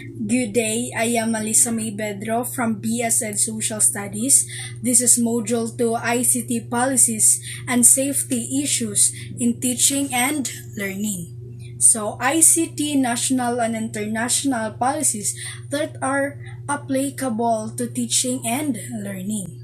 Good day, I am Melissa May Bedro from BSed Social Studies. This is Module 2 ICT Policies and Safety Issues in Teaching and Learning. So, ICT national and international policies that are applicable to teaching and learning.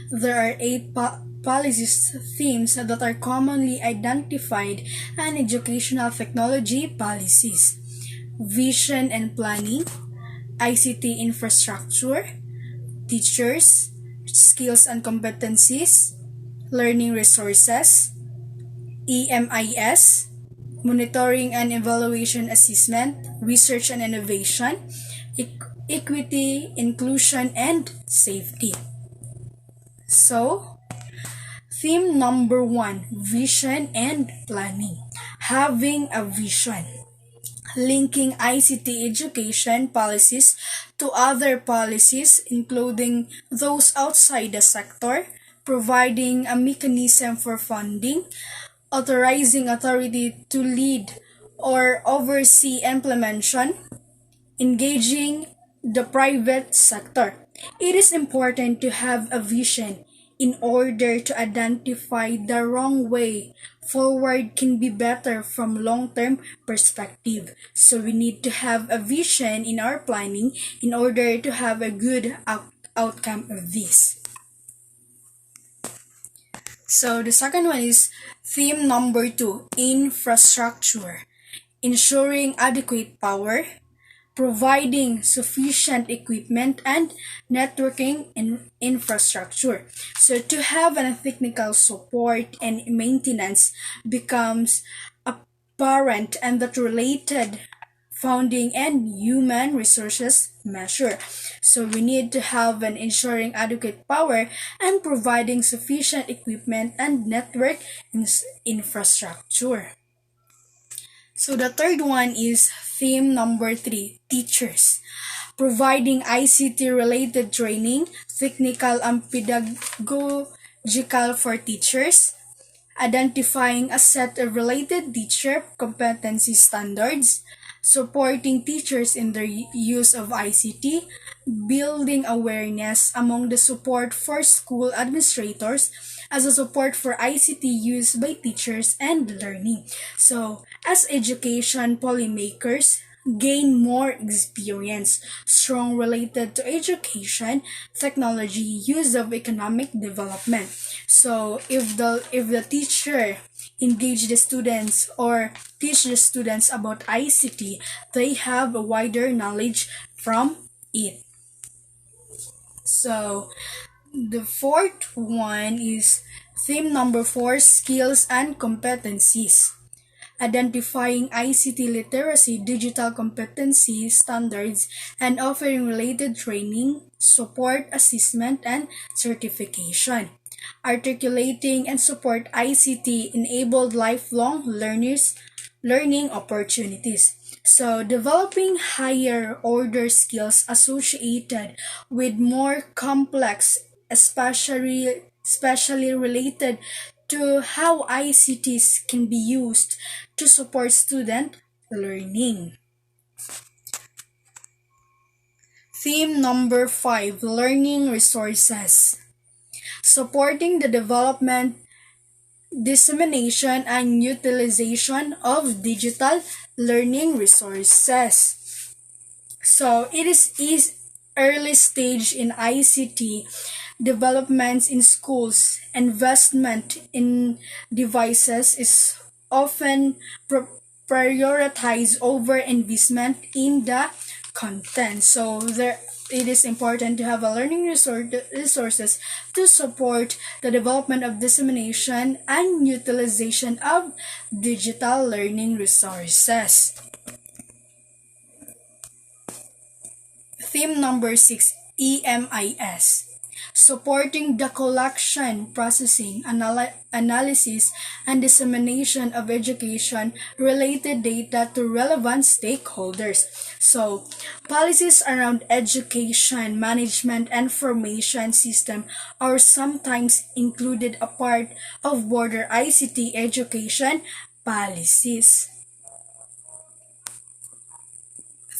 There are eight policies themes that are commonly identified and educational technology policies. Vision and planning, ICT infrastructure, teachers, skills and competencies, learning resources, EMIS, monitoring and evaluation assessment, research and innovation, equity, inclusion, and safety. So, theme number 1, vision and planning. Having a vision. Linking ICT education policies to other policies, including those outside the sector, providing a mechanism for funding, authorizing authority to lead or oversee implementation, engaging the private sector. It is important to have a vision in order to identify the wrong way forward can be better from long-term perspective. So we need to have a vision in our planning in order to have a good outcome of this. So the second one is theme number 2, infrastructure. Ensuring adequate power, providing sufficient equipment and networking infrastructure. So to have a technical support and maintenance becomes apparent and that related funding and human resources measure. So we need to have an ensuring adequate power and providing sufficient equipment and network infrastructure. So the third one is theme number 3, teachers. Providing ICT related training, technical and pedagogical for teachers. Identifying a set of related teacher competency standards. Supporting teachers in their use of ICT. Building awareness among the support for school administrators as a support for ICT use by teachers and learning. So, as education policymakers, gain more experience, strong related to education, technology, use of economic development. So, if the teacher engage the students or teach the students about ICT, they have a wider knowledge from it. So, the fourth one is theme number 4, skills and competencies. Identifying ICT literacy, digital competency standards, and offering related training, support, assessment, and certification. Articulating and support ICT-enabled lifelong learning opportunities. So, developing higher order skills associated with more complex, especially related to how ICTs can be used to support student learning. Theme number 5, learning resources. Supporting the development, dissemination, and utilization of digital learning resources. So it is early stage in ICT developments in schools. Investment in devices is often prioritized over investment in the content. So it is important to have a learning resources to support the development of dissemination and utilization of digital learning resources. Theme number 6, EMIS. Supporting the collection, processing, analysis, and dissemination of education-related data to relevant stakeholders. So, policies around education, management, and formation system are sometimes included a part of broader ICT education policies.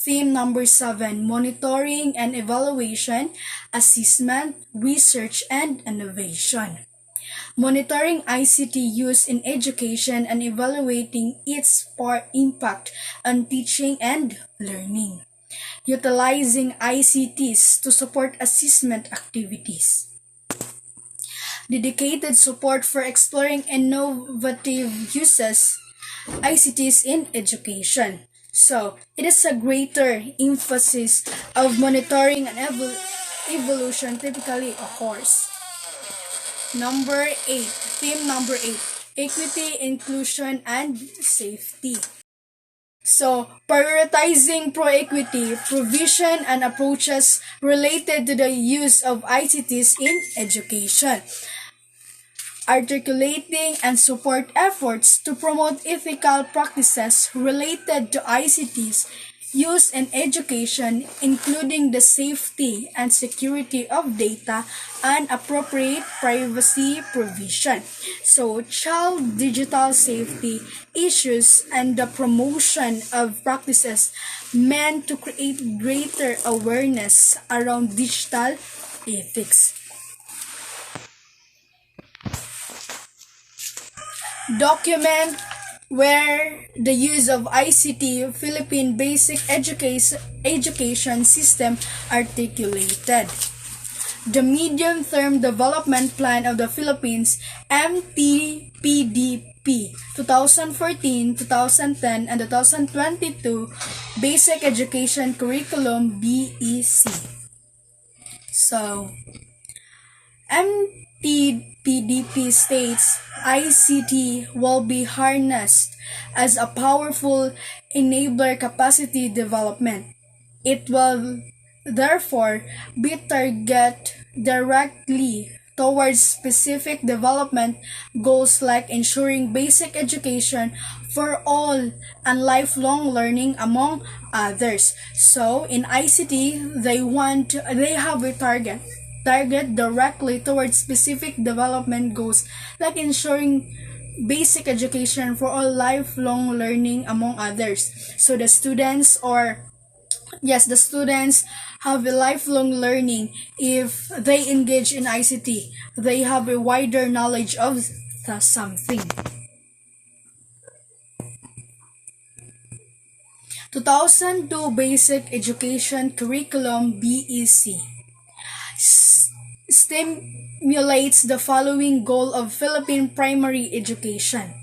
Theme number 7, monitoring and evaluation, assessment, research, and innovation. Monitoring ICT use in education and evaluating its impact on teaching and learning. Utilizing ICTs to support assessment activities. Dedicated support for exploring innovative uses ICTs in education. So, it is a greater emphasis of monitoring and evolution typically occurs. Number 8, theme number 8, equity, inclusion, and safety. So, prioritizing pro-equity, provision, and approaches related to the use of ICTs in education. Articulating and support efforts to promote ethical practices related to ICTs used in education, including the safety and security of data and appropriate privacy provision. So, child digital safety issues and the promotion of practices meant to create greater awareness around digital ethics. Document where the use of ICT Philippine Basic Education System articulated. The Medium-Term Development Plan of the Philippines, MTPDP, 2014-2010 and 2022 Basic Education Curriculum, BEC. So, MTPDP states ICT will be harnessed as a powerful enabler capacity development. It will therefore be targeted directly towards specific development goals like ensuring basic education for all and lifelong learning among others. So in ICT, they have a target directly towards specific development goals like ensuring basic education for all lifelong learning among others. So the students have a lifelong learning if they engage in ICT. They have a wider knowledge of something. 2002 Basic Education Curriculum, BEC stimulates the following goal of Philippine primary education.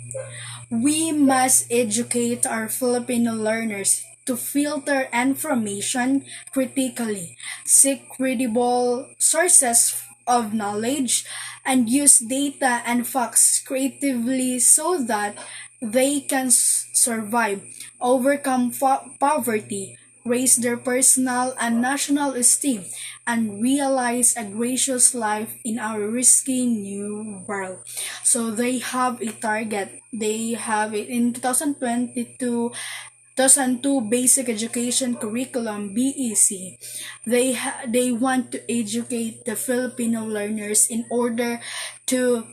We must educate our Filipino learners to filter information critically, seek credible sources of knowledge, and use data and facts creatively so that they can survive, overcome poverty, raise their personal and national esteem, and realize a gracious life in our risky new world. So they have a target. They have it in 2002 Basic Education Curriculum, BEC. They want to educate the Filipino learners in order to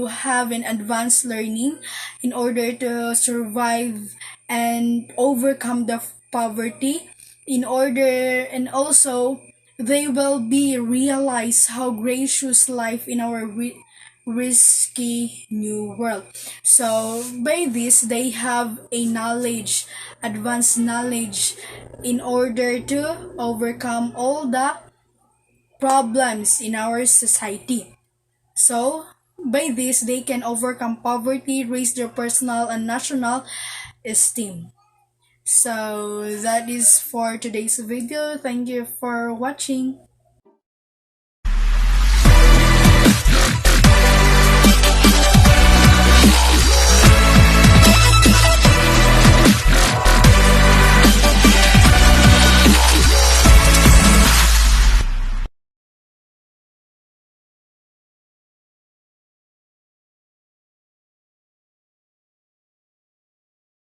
have an advanced learning, in order to survive and overcome the poverty, and also they will be realize how gracious life in our risky new world. So by this, they have a knowledge, advanced knowledge, in order to overcome all the problems in our society. So by this, they can overcome poverty, raise their personal and national esteem. So that is for today's video. Thank you for watching.